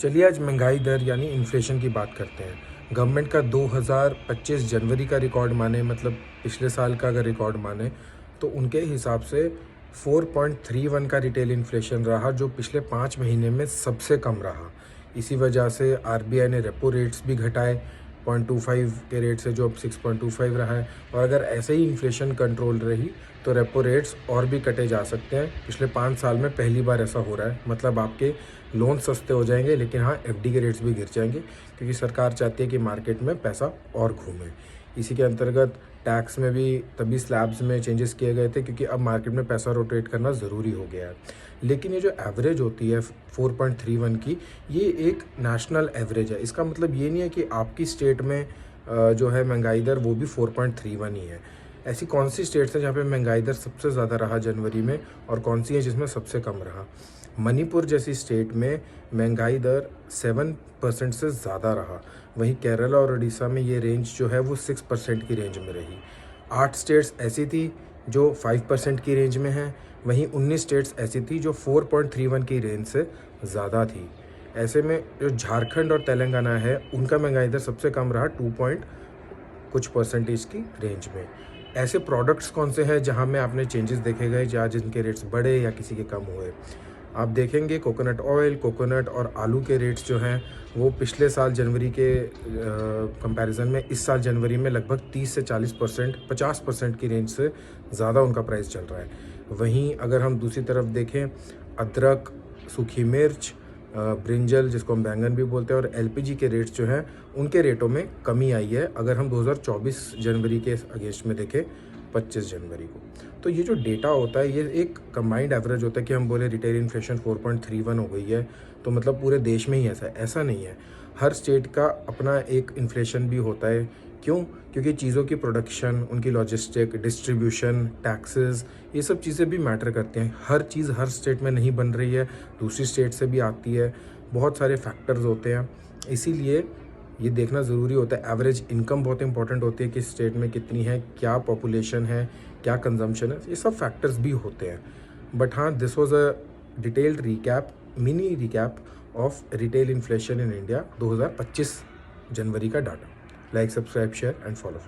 चलिए आज महंगाई दर यानी इन्फ्लेशन की बात करते हैं। गवर्नमेंट का 2025 जनवरी का रिकॉर्ड माने, मतलब पिछले साल का अगर रिकॉर्ड माने, तो उनके हिसाब से 4.31 का रिटेल इन्फ्लेशन रहा, जो पिछले 5 महीने में सबसे कम रहा। इसी वजह से आरबीआई ने रेपो रेट्स भी घटाए 0.25 के रेट से, जो अब 6.25 रहा है। और अगर ऐसे ही इन्फ्लेशन कंट्रोल रही तो रेपो रेट्स और भी कटे जा सकते हैं। पिछले 5 साल में पहली बार ऐसा हो रहा है। मतलब आपके लोन सस्ते हो जाएंगे, लेकिन हाँ, एफडी के रेट्स भी गिर जाएंगे, क्योंकि सरकार चाहती है कि मार्केट में पैसा और घूमे। इसी के अंतर्गत टैक्स में भी तभी स्लैब्स में चेंजेस किए गए थे, क्योंकि अब मार्केट में पैसा रोटेट करना ज़रूरी हो गया है। लेकिन ये जो एवरेज होती है 4.31 की, ये एक नेशनल एवरेज है। इसका मतलब ये नहीं है कि आपकी स्टेट में जो है महंगाई दर वो भी 4.31 ही है। ऐसी कौन सी स्टेट्स हैं जहाँ पे महंगाई दर सबसे ज़्यादा रहा जनवरी में, और कौन सी है जिसमें सबसे कम रहा? मणिपुर जैसी स्टेट में महंगाई दर 7% से ज़्यादा रहा। वहीं केरला और उड़ीसा में ये रेंज जो है वो 6% की रेंज में रही। 8 स्टेट्स ऐसी थी जो 5% की रेंज में हैं। वहीं 19 स्टेट्स ऐसी थी जो 4.31 की रेंज से ज़्यादा थी। ऐसे में जो झारखंड और तेलंगाना है, उनका महंगाई दर सबसे कम रहा, 2 पॉइंट कुछ परसेंटेज की रेंज में। ऐसे प्रोडक्ट्स कौन से हैं जहां में आपने चेंजेस देखे गए, जहाँ जिनके रेट्स बढ़े या किसी के कम हुए? आप देखेंगे कोकोनट ऑयल, कोकोनट और आलू के रेट्स जो हैं वो पिछले साल जनवरी के कंपैरिजन में इस साल जनवरी में लगभग 30 से 40%, 50% की रेंज से ज़्यादा उनका प्राइस चल रहा है। वहीं अगर हम दूसरी तरफ देखें, अदरक, सूखी मिर्च, ब्रिंजल जिसको हम बैंगन भी बोलते हैं, और एलपीजी के रेट्स जो हैं उनके रेटों में कमी आई है, अगर हम 2024 जनवरी के अगेंस्ट में देखें 25 जनवरी को। तो ये जो डेटा होता है, ये एक कंबाइंड एवरेज होता है कि हम बोले रिटेल इन्फ्लेशन 4.31 हो गई है तो मतलब पूरे देश में ही ऐसा नहीं है। हर स्टेट का अपना एक इन्फ्लेशन भी होता है। क्यों? क्योंकि चीज़ों की प्रोडक्शन, उनकी लॉजिस्टिक, डिस्ट्रीब्यूशन, टैक्सेस, ये सब चीज़ें भी मैटर करते हैं। हर चीज़ हर स्टेट में नहीं बन रही है, दूसरी स्टेट से भी आती है। बहुत सारे फैक्टर्स होते हैं, इसीलिए ये देखना ज़रूरी होता है। एवरेज इनकम बहुत इंपॉर्टेंट होती है, कि स्टेट में कितनी है, क्या पॉपुलेशन है, क्या कंजम्पशन है, ये सब फैक्टर्स भी होते हैं। बट हाँ, this was a detailed recap, mini recap of retail inflation in India 2025 जनवरी का data. Like, subscribe, share and follow.